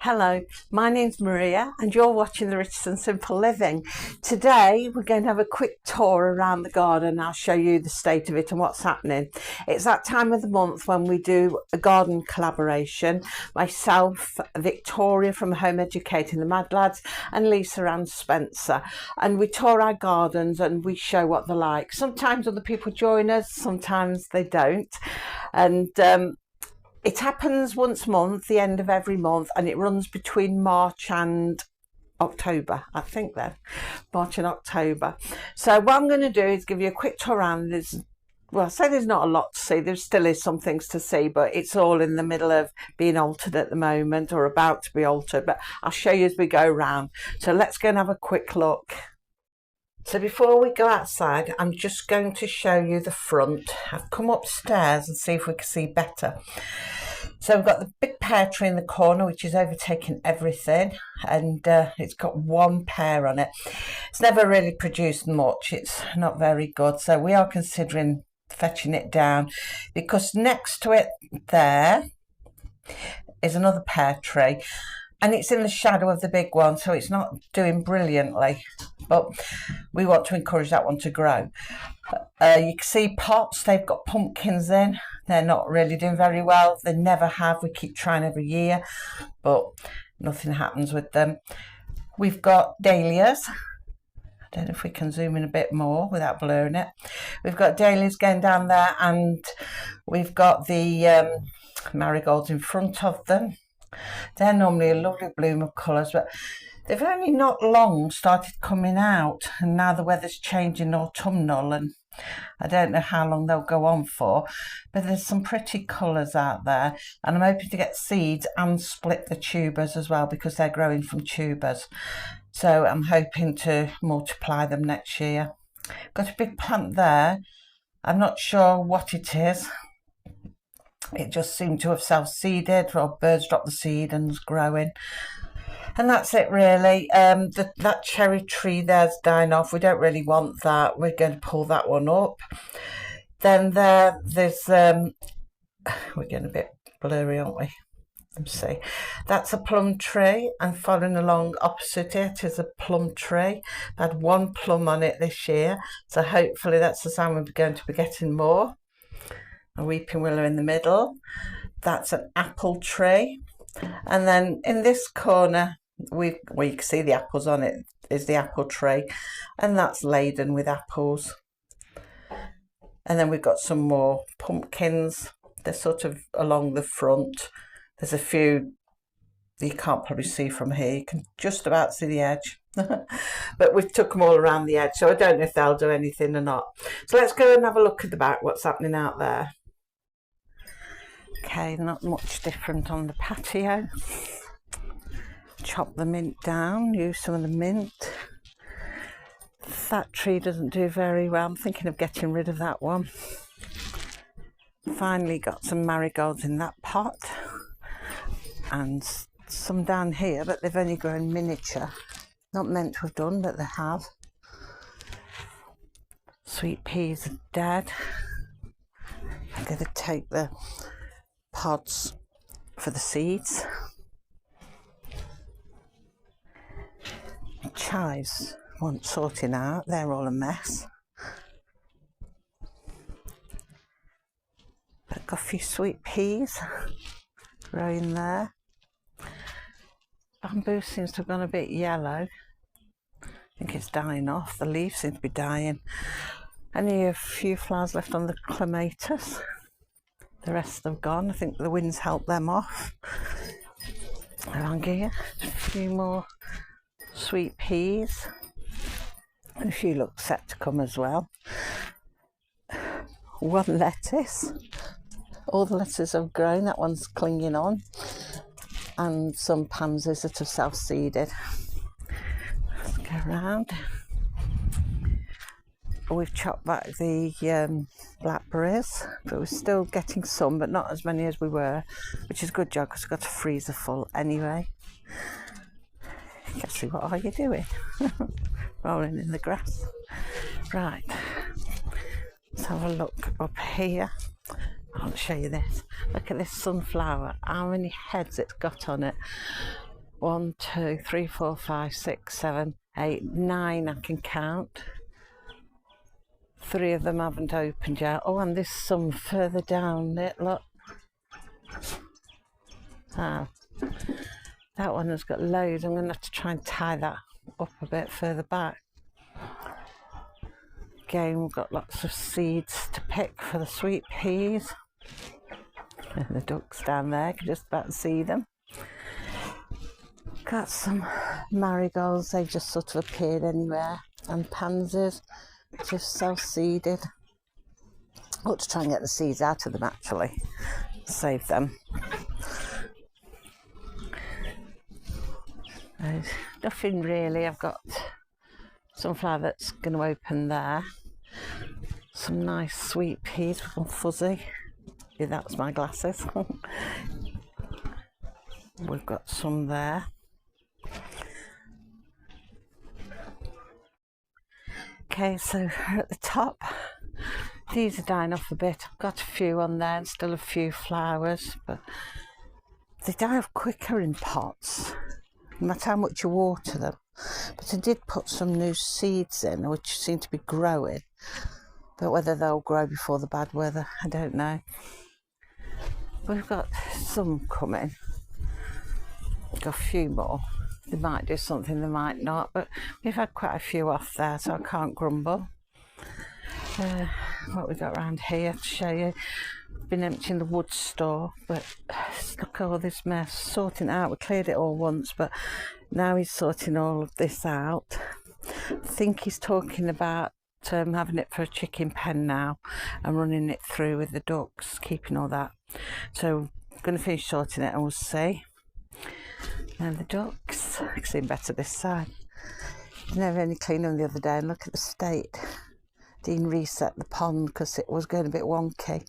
Hello, my name's Maria and you're watching The Richardson Simple Living. Today we're going to have a quick tour around the garden. I'll show you the state of it and what's happening. It's that time of the month when we do a garden collaboration. Myself, Victoria from Home Educating the Mad Lads, and Lisa and Spencer. And we tour our gardens and we show what they're like. Sometimes other people join us, sometimes they don't. And it happens once a month, the end of every month, and it runs between March and October, I think then, March and October. So what I'm going to do is give you a quick tour around. Well, I say there's not a lot to see, there still is some things to see, but it's all in the middle of being altered at the moment, or about to be altered, but I'll show you as we go around. So let's go and have a quick look. So before we go outside, I'm just going to show you the front. I've come upstairs and see if we can see better. So we've got the big pear tree in the corner, which is overtaking everything, and it's got one pear on it. It's never really produced much, it's not very good, so we are considering fetching it down, because next to it there is another pear tree, and it's in the shadow of the big one, so it's not doing brilliantly, but we want to encourage that one to grow. You can see pots, they've got pumpkins in. They're not really doing very well. They never have. We keep trying every year, but nothing happens with them. We've got dahlias. I don't know if we can zoom in a bit more without blurring it. We've got dahlias going down there, and we've got the marigolds in front of them. They're normally a lovely bloom of colours, but they've only not long started coming out, and now the weather's changing autumnal, and I don't know how long they'll go on for, but there's some pretty colours out there, and I'm hoping to get seeds and split the tubers as well, because they're growing from tubers, so I'm hoping to multiply them next year. Got a big plant there. I'm not sure what it is. It just seemed to have self-seeded, or birds dropped the seed and was growing. And that's it really. That cherry tree there's dying off. We don't really want that. We're going to pull that one up. Then there's we're getting a bit blurry, aren't we? Let's see. That's a plum tree, and following along opposite it is a plum tree. I've had one plum on it this year, so hopefully that's the sign we're going to be getting more. A weeping willow in the middle. That's an apple tree. And then in this corner, we can see the apples on it, is the apple tree, and that's laden with apples. And then we've got some more pumpkins. They're sort of along the front. There's a few you can't probably see from here. You can just about see the edge. But we've took them all around the edge, so I don't know if they'll do anything or not. So let's go and have a look at the back, what's happening out there. Okay, not much different on the patio. Chop the mint down, use some of the mint. That tree doesn't do very well. I'm thinking of getting rid of that one. Finally got some marigolds in that pot, and some down here, but they've only grown miniature. Not meant to have done, but they have. Sweet peas are dead. I'm going to take the pods for the seeds. Chives want sorting out, they're all a mess. I've got a few sweet peas growing there. Bamboo seems to have gone a bit yellow. I think it's dying off, the leaves seem to be dying. Only a few flowers left on the clematis. The rest have gone. I think the wind's helped them off. Along here, a few more sweet peas, and a few look set to come as well. One lettuce. All the lettuces have grown. That one's clinging on, and some pansies that have self-seeded. Let's go around. We've chopped back the blackberries, but we're still getting some, but not as many as we were, which is a good job because we've got a freezer full anyway. Cassie, what are you doing? Rolling in the grass. Right, let's have a look up here. I'll show you this. Look at this sunflower, how many heads it's got on it. 1, 2, 3, 4, 5, 6, 7, 8, 9 I can count. 3 of them haven't opened yet. Oh, and there's some further down it, look. Ah, that one has got loads. I'm going to have to try and tie that up a bit further back. Again, we've got lots of seeds to pick for the sweet peas. And the ducks down there, you can just about see them. Got some marigolds, they just sort of appeared anywhere. And pansies, just self-seeded. I ought to try and get the seeds out of them actually, save them. There's nothing really. I've got sunflower that's going to open there. Some nice sweet peas with some fuzzy. Yeah, that was my glasses. We've got some there. Okay, so at the top, these are dying off a bit. I've got a few on there and still a few flowers, but they die off quicker in pots, no matter how much you water them. But I did put some new seeds in, which seem to be growing, but whether they'll grow before the bad weather, I don't know. We've got some coming. Got a few more. They might do something, they might not, but we've had quite a few off there, so I can't grumble. What we got around here to show you. I've been emptying the wood store, but look at all this mess. Sorting it out. We cleared it all once, but now he's sorting all of this out. I think he's talking about having it for a chicken pen now and running it through with the ducks, keeping all that. So I'm going to finish sorting it and we'll see. And the ducks, I can see them better this side. I never any cleaned them the other day, and look at the state. Dean reset the pond because it was going a bit wonky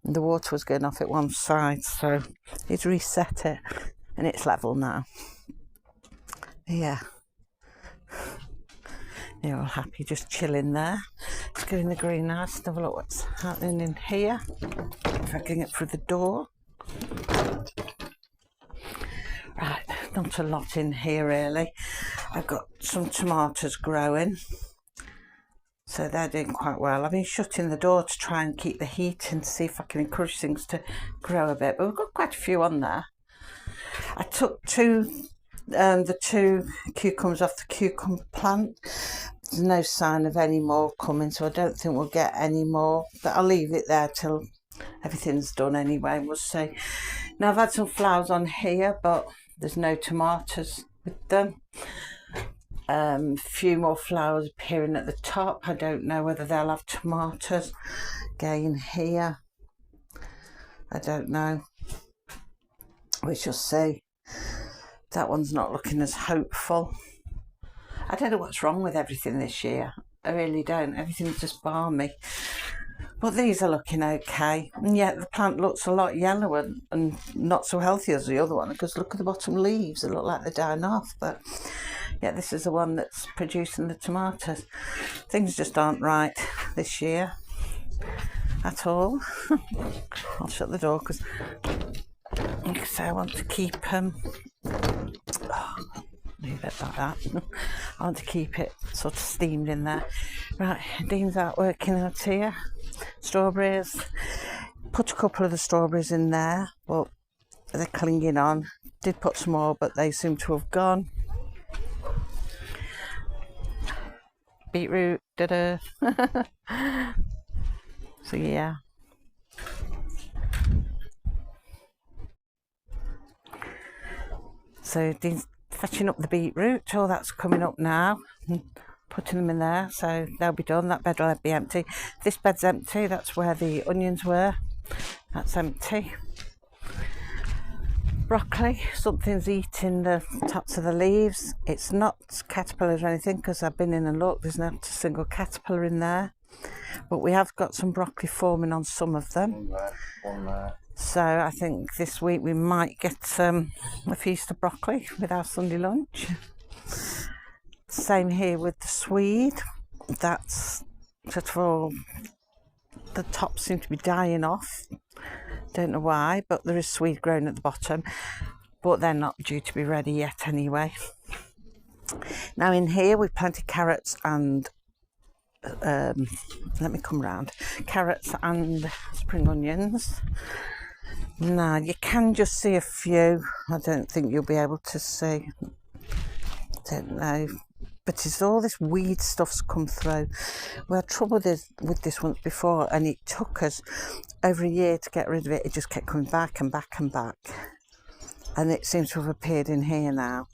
and the water was going off at one side, so he's reset it and it's level now. Yeah, they're all happy, just chilling there. Let's go in the greenhouse and have a look what's happening in here. If I can get through the door. Right, not a lot in here really. I've got some tomatoes growing, so they're doing quite well. I've been shutting the door to try and keep the heat in to see if I can encourage things to grow a bit, but we've got quite a few on there. I took the two cucumbers off the cucumber plant. There's no sign of any more coming, so I don't think we'll get any more, but I'll leave it there till everything's done anyway, we'll see. Now I've had some flowers on here, but there's no tomatoes with them. A few more flowers appearing at the top. I don't know whether they'll have tomatoes. Again here, I don't know. We shall see. That one's not looking as hopeful. I don't know what's wrong with everything this year. I really don't. Everything's just balmy. But these are looking okay, and yet the plant looks a lot yellower and not so healthy as the other one, because look at the bottom leaves, they look like they're dying off, but yeah, this is the one that's producing the tomatoes. Things just aren't right this year at all. I'll shut the door because, like I say, I want to keep leave it like that. I want to keep it sort of steamed in there. Right, Dean's out working out here. Strawberries. Put a couple of the strawberries in there, but they're clinging on. Did put some more, but they seem to have gone. Beetroot, da-da. So yeah. So Dean's fetching up the beetroot. Oh, that's coming up now. Putting them in there, so they'll be done. That bed will be empty. This bed's empty. That's where the onions were. That's empty. Broccoli. Something's eating the tops of the leaves. It's not caterpillars or anything because I've been in and looked. There's not a single caterpillar in there. But we have got some broccoli forming on some of them. One there. So I think this week we might get a feast of broccoli with our Sunday lunch. Same here with the swede. That's sort of all, the tops seem to be dying off. Don't know why, but there is swede growing at the bottom. but they're not due to be ready yet anyway. Now in here we planted carrots and let me come round, carrots and spring onions. Now you can just see a few. I don't think you'll be able to see, don't know, but it's all this weed stuff's come through. We had trouble with this once before, and it took us over a year to get rid of it. It just kept coming back and back and back, and it seems to have appeared in here now.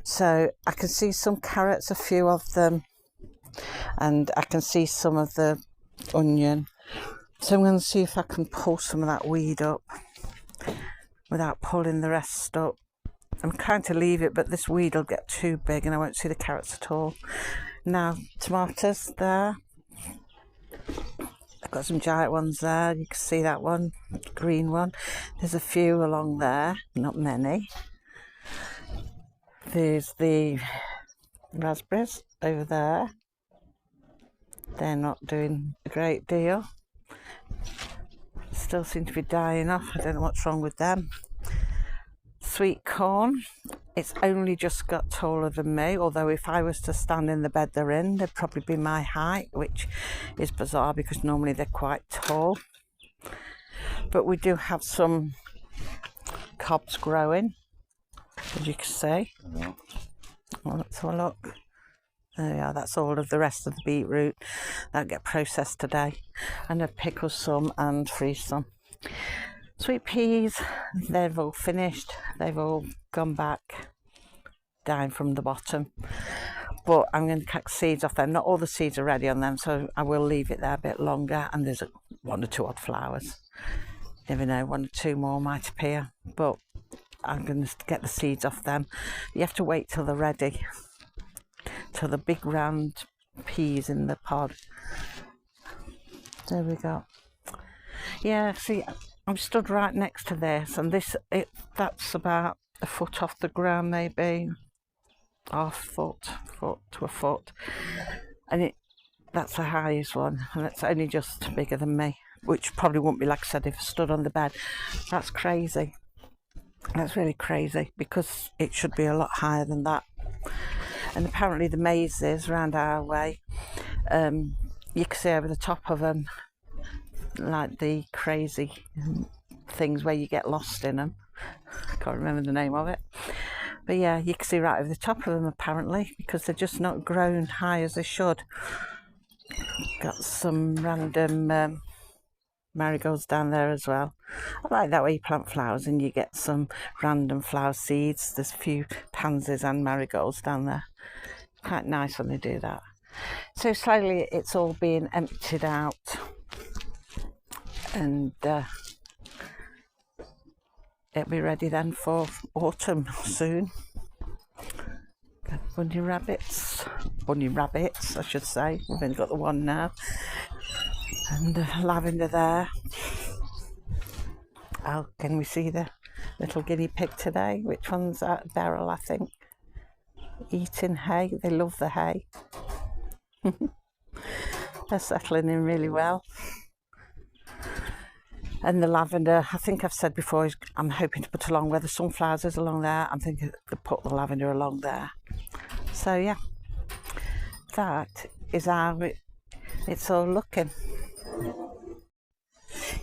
So I can see some carrots, a few of them, and I can see some of the onion. So I'm going to see if I can pull some of that weed up without pulling the rest up. I'm trying to leave it, but this weed will get too big and I won't see the carrots at all. Now, tomatoes there. I've got some giant ones there. You can see that one, green one. There's a few along there, not many. There's the raspberries over there. They're not doing a great deal. Still seem to be dying off. I don't know what's wrong with them. Sweet corn. It's only just got taller than me, although if I was to stand in the bed they're in, they'd probably be my height, which is bizarre because normally they're quite tall. But we do have some cobs growing, as you can see. Well, let's have a look. There we are, that's all of the rest of the beetroot that'll get processed today. And I've pickled some and freeze some. Sweet peas, they've all finished. They've all gone back down from the bottom. But I'm going to cut seeds off them. Not all the seeds are ready on them, so I will leave it there a bit longer. And there's one or two odd flowers. Never know, one or two more might appear. But I'm going to get the seeds off them. You have to wait till they're ready. Till the big round peas in the pod. There we go. Yeah, see, I'm stood right next to this, and that's about a foot off the ground, maybe half foot to a foot, and that's the highest one, and it's only just bigger than me, which probably wouldn't be, like I said, if I stood on the bed. That's crazy. That's really crazy because it should be a lot higher than that. And apparently the mazes around our way, you can see over the top of them, like the crazy things where you get lost in them. I can't remember the name of it. But yeah, you can see right over the top of them apparently, because they're just not grown high as they should. Got some random marigolds down there as well. I like that way you plant flowers and you get some random flower seeds. There's a few pansies and marigolds down there. Quite nice when they do that. So slowly it's all being emptied out, and it'll be ready then for autumn soon. Got bunny rabbits I should say. We've only got the one now. And the lavender there. Oh, can we see the little guinea pig today? Which one's that? Beryl, I think. Eating hay. They love the hay. They're settling in really well. And the lavender, I think I've said before, I'm hoping to put along where the sunflowers is along there. I'm thinking to put the lavender along there. So yeah, that is how it's all looking.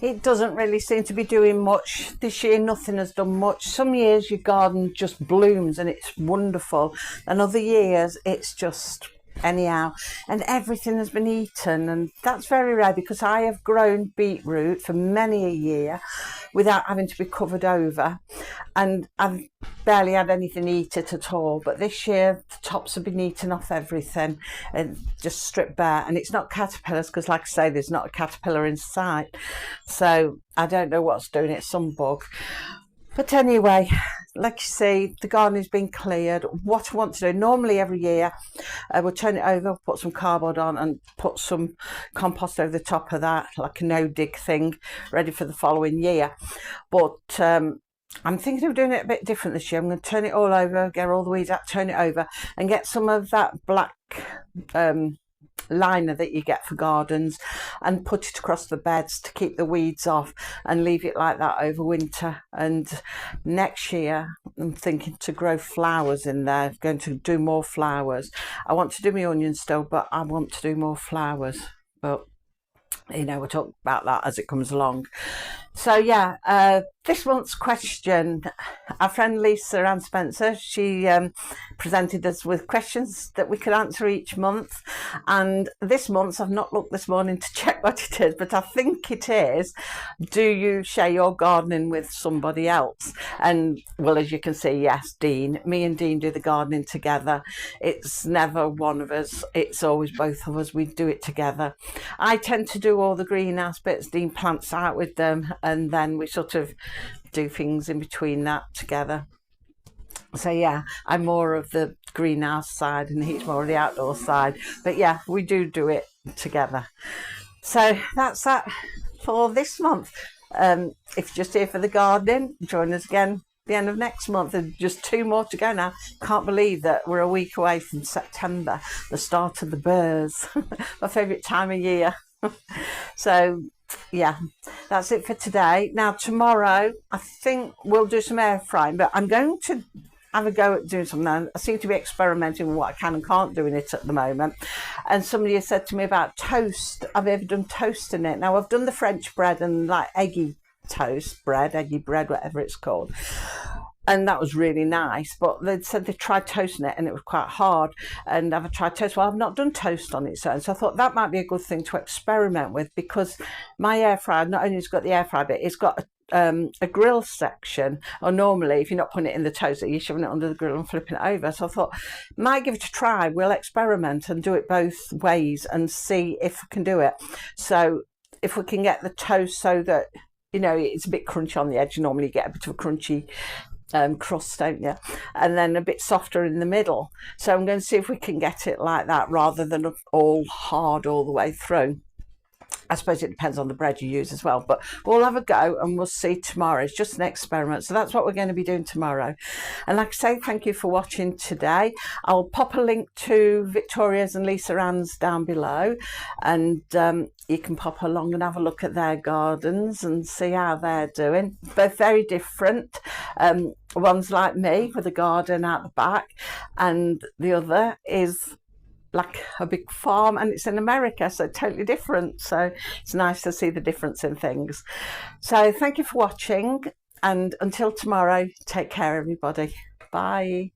It doesn't really seem to be doing much this year. Nothing has done much. Some years your garden just blooms and it's wonderful, and other years it's just anyhow, and everything has been eaten, and that's very rare because I have grown beetroot for many a year without having to be covered over, and I've barely had anything eat it at all. But this year the tops have been eaten off everything and just stripped bare, and it's not caterpillars because, like I say, there's not a caterpillar in sight, so I don't know what's doing it, some bug. But anyway, like you see, the garden has been cleared. What I want to do, normally every year, we'll turn it over, put some cardboard on and put some compost over the top of that, like a no-dig thing, ready for the following year. But I'm thinking of doing it a bit different this year. I'm going to turn it all over, get all the weeds out, turn it over, and get some of that black liner that you get for gardens and put it across the beds to keep the weeds off and leave it like that over winter. And next year I'm thinking to grow flowers in there. I'm going to do more flowers. I want to do my onions still, but I want to do more flowers. But you know, we'll talk about that as it comes along. So yeah, this month's question, our friend Lisa Ann Spencer, she presented us with questions that we could answer each month. And this month, I've not looked this morning to check what it is, but I think it is, do you share your gardening with somebody else? And well, as you can see, yes, Dean. Me and Dean do the gardening together. It's never one of us. It's always both of us. We do it together. I tend to do all the greenhouse bits. Dean plants out with them, and then we sort of do things in between that together. So yeah, I'm more of the greenhouse side and he's more of the outdoor side. But yeah, we do it together. So that's that for this month. If you're just here for the gardening, join us again the end of next month. There's just 2 more to go now. Can't believe that we're a week away from September, the start of the burrs. My favourite time of year. So yeah, that's it for today. Now tomorrow I think we'll do some air frying, but I'm going to have a go at doing something now. I seem to be experimenting with what I can and can't do in it at the moment. And somebody has said to me about toast. Have you ever done toast in it? Now I've done the French bread and like eggy bread, whatever it's called. And that was really nice, but they said they tried toasting it and it was quite hard. And I've tried toast. Well, I've not done toast on its own, so I thought that might be a good thing to experiment with, because my air fryer not only has got the air fryer bit, it's got a grill section. Or normally, if you're not putting it in the toaster, you're shoving it under the grill and flipping it over. So I thought, might give it a try. We'll experiment and do it both ways and see if we can do it. So if we can get the toast so that, you know, it's a bit crunchy on the edge. Normally you get a bit of a crunchy crust, don't you? And then a bit softer in the middle. So I'm going to see if we can get it like that rather than all hard all the way through. I suppose it depends on the bread you use as well, but we'll have a go and we'll see tomorrow. It's just an experiment. So that's what we're going to be doing tomorrow. And like I say, thank you for watching today. I'll pop a link to Victoria's and Lisa Ann's down below, and you can pop along and have a look at their gardens and see how they're doing. Both very different. One's like me with a garden out the back, and the other is like a big farm, and it's in America, so totally different. So it's nice to see the difference in things. So thank you for watching, and until tomorrow, take care everybody. Bye.